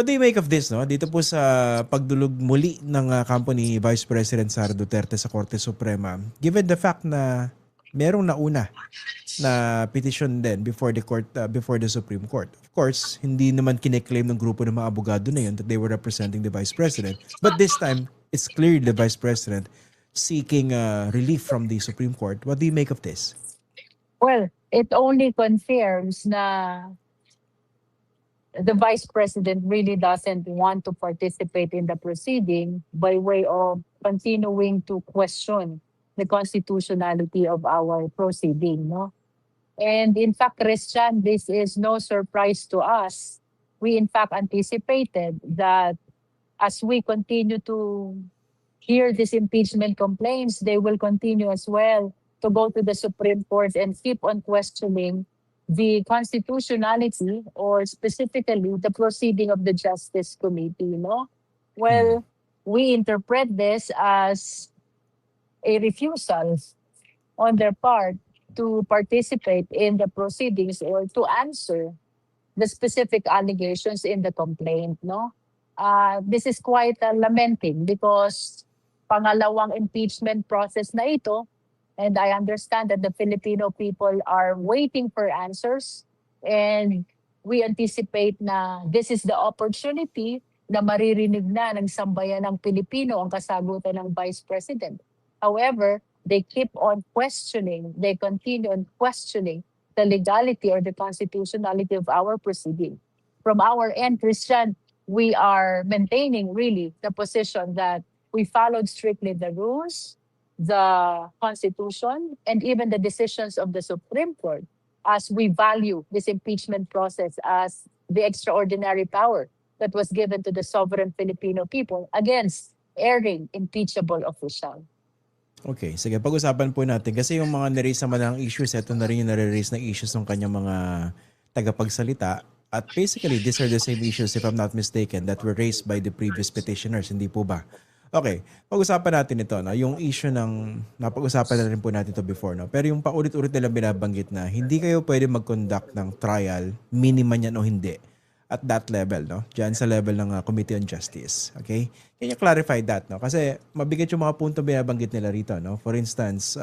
What do you make of this, no? Dito po sa pagdulog muli ng kampo ni Vice President Sara Duterte sa Korte Suprema, given the fact na merong nauna na petition din before the court, before the Supreme Court. Of course, hindi naman kine-claim ng grupo ng mga abogado na yun that they were representing the Vice President. But this time, it's clearly the Vice President seeking relief from the Supreme Court. What do you make of this? Well, it only confirms na the Vice President really doesn't want to participate in the proceeding by way of continuing to question the constitutionality of our proceeding, no? And in fact, Christian, this is no surprise to us. We in fact anticipated that as we continue to hear these impeachment complaints, they will continue as well to go to the Supreme Court and keep on questioning the constitutionality or specifically the proceeding of the Justice Committee, no? Well, we interpret this as a refusal on their part to participate in the proceedings or to answer the specific allegations in the complaint, no? This is quite lamenting because pangalawang impeachment process na ito. And I understand that the Filipino people are waiting for answers. And we anticipate na this is the opportunity na maririnig na ng sambayan ng Pilipino ang kasagutan ng Vice President. However, they keep on questioning, they continue on questioning the legality or the constitutionality of our proceeding. From our end, Christian, we are maintaining really the position that we followed strictly the rules, the Constitution, and even the decisions of the Supreme Court as we value this impeachment process as the extraordinary power that was given to the sovereign Filipino people against erring impeachable official. Okay, sige, pag-usapan po natin. Kasi yung mga niraise naman ng issues, ito na rin yung nare-raise na issues ng kanyang mga tagapagsalita. At basically, these are the same issues, if I'm not mistaken, that were raised by the previous petitioners, hindi po ba? Okay, pag-usapan natin ito, no? Yung issue ng, napag-usapan na rin po natin ito before, no? Pero yung paulit-ulit nilang binabanggit na hindi kayo pwede mag-conduct ng trial, miniman yan o hindi, at that level, no? Diyan sa level ng Committee on Justice, okay? Can you clarify that, no? Kasi mabigat yung mga punto binabanggit nila rito, no? For instance,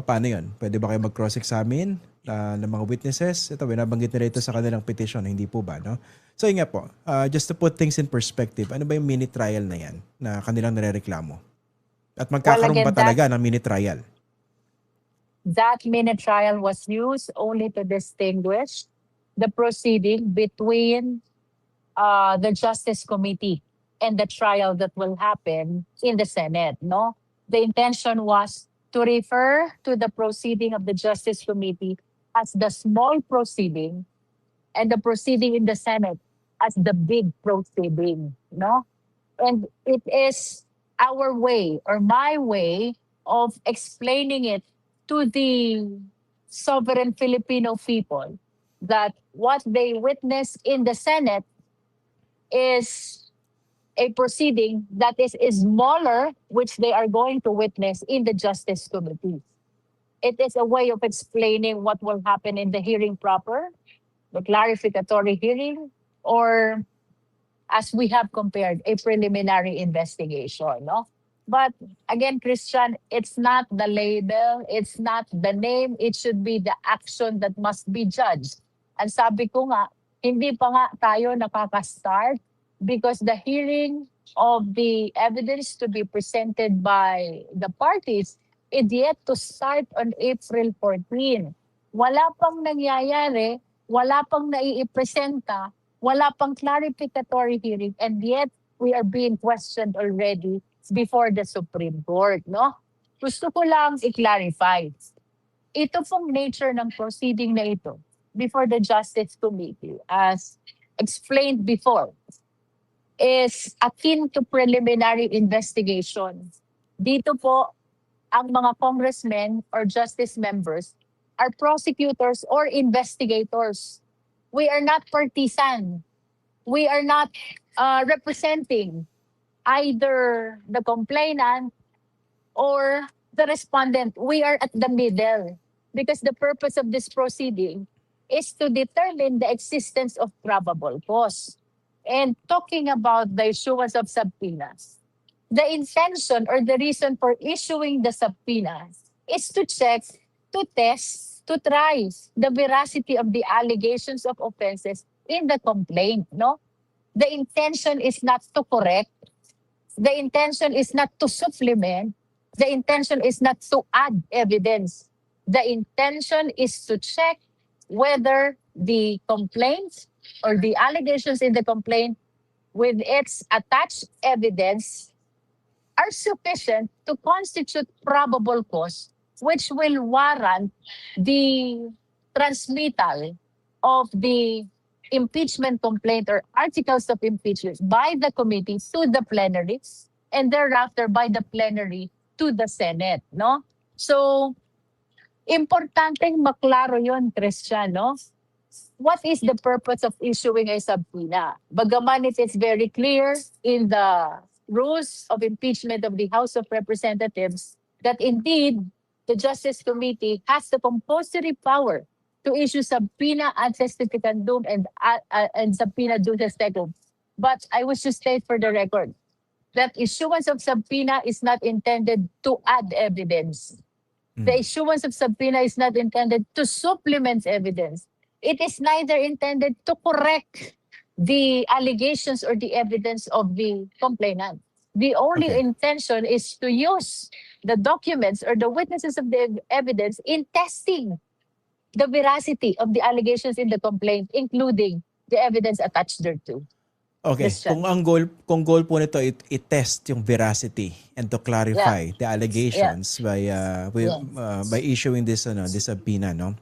paano yun? Pwede ba kayo mag-cross-examine ng mga witnesses? Ito, binabanggit nila ito sa kanilang petition, hindi po ba, no? So yun nga po, just to put things in perspective, ano ba yung mini trial na yan na kanilang nirereklamo? At magkakaroon ba talaga ng mini trial? That mini trial was used only to distinguish the proceeding between the Justice Committee and the trial that will happen in the Senate, no? The intention was to refer to the proceeding of the Justice Committee as the small proceeding and the proceeding in the Senate as the big proceeding, no? And it is our way or my way of explaining it to the sovereign Filipino people that what they witness in the Senate is a proceeding that is smaller, which they are going to witness in the Justice Committee. It is a way of explaining what will happen in the hearing proper, the clarificatory hearing, or as we have compared, a preliminary investigation, no? But again, Christian, it's not the label, it's not the name, it should be the action that must be judged. And sabi ko nga, hindi pa nga tayo nakaka-start because the hearing of the evidence to be presented by the parties is yet to start on April 14. Wala pang nangyayari, wala pang naiipresenta, wala pang clarificatory hearing, and yet we are being questioned already before the Supreme Court, no? Gusto ko lang i-clarify. Ito pong nature ng proceeding na ito before the Justice Committee, as explained before, is akin to preliminary investigation. Dito po, ang mga congressmen or justice members are prosecutors or investigators. We are not partisan. We are not representing either the complainant or the respondent. We are at the middle because the purpose of this proceeding is to determine the existence of probable cause. And talking about the issuance of subpoenas, the intention or the reason for issuing the subpoenas is to check, to test, to try the veracity of the allegations of offenses in the complaint, no? The intention is not to correct. The intention is not to supplement. The intention is not to add evidence. The intention is to check whether the complaint or the allegations in the complaint with its attached evidence are sufficient to constitute probable cause, which will warrant the transmittal of the impeachment complaint or articles of impeachment by the committee to the plenary and thereafter by the plenary to the Senate, no? So, importanteng maklaro yon, Christian, no? What is the purpose of issuing a subpoena? Bagaman it is very clear in the rules of impeachment of the House of Representatives that indeed the Justice Committee has the compulsory power to issue subpoena ad testificandum and subpoena duces tecum. But I wish to state for the record that issuance of subpoena is not intended to add evidence. The issuance of subpoena is not intended to supplement evidence. It is neither intended to correct the allegations or the evidence of the complainant. The only Okay. intention is to use the documents or the witnesses of the evidence in testing the veracity of the allegations in the complaint, including the evidence attached thereto. Okay, Christian. kung goal po nito i-test yung veracity and to clarify the allegations by issuing this subpoena, no?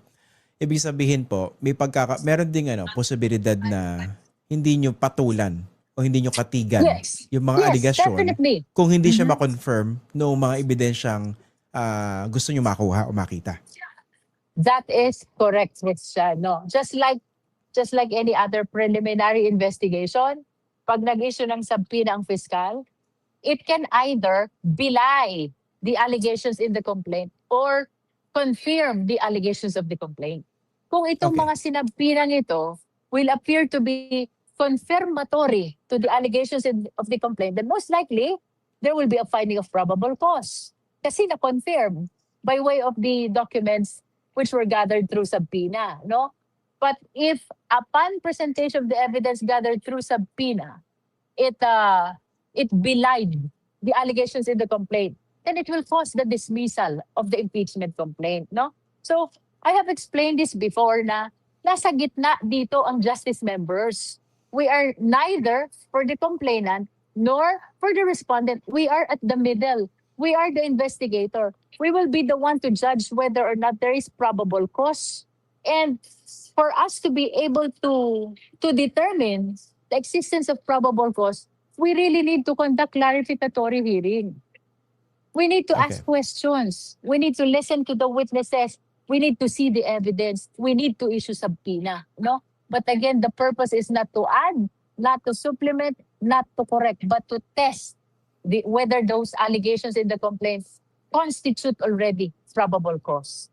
Ibig sabihin po, meron ding posibilidad na hindi nyo patulan o hindi nyo katigan Yes. yung mga Yes, aligasyon definitely. kung hindi siya ma-confirm noong mga ebidensyang gusto nyo makuha o makita. That is correct, Christian. No, just like any other preliminary investigation, pag nag-issue ng subpoena ang fiscal, it can either belie the allegations in the complaint or confirm the allegations of the complaint. Kung itong Okay. mga sinabpinang ito will appear to be confirmatory to the allegations of the complaint, then most likely there will be a finding of probable cause. Kasi na-confirm by way of the documents which were gathered through subpoena, no? But if upon presentation of the evidence gathered through subpoena, it belied the allegations in the complaint, then it will cause the dismissal of the impeachment complaint, no? So, I have explained this before na nasa gitna dito ang justice members. We are neither for the complainant nor for the respondent. We are at the middle. We are the investigator. We will be the one to judge whether or not there is probable cause. And for us to be able to determine the existence of probable cause, we really need to conduct clarificatory hearing. We need to ask questions. We need to listen to the witnesses. We need to see the evidence. We need to issue subpoena, no? But again, the purpose is not to add, not to supplement, not to correct, but to test whether those allegations in the complaint constitute already probable cause.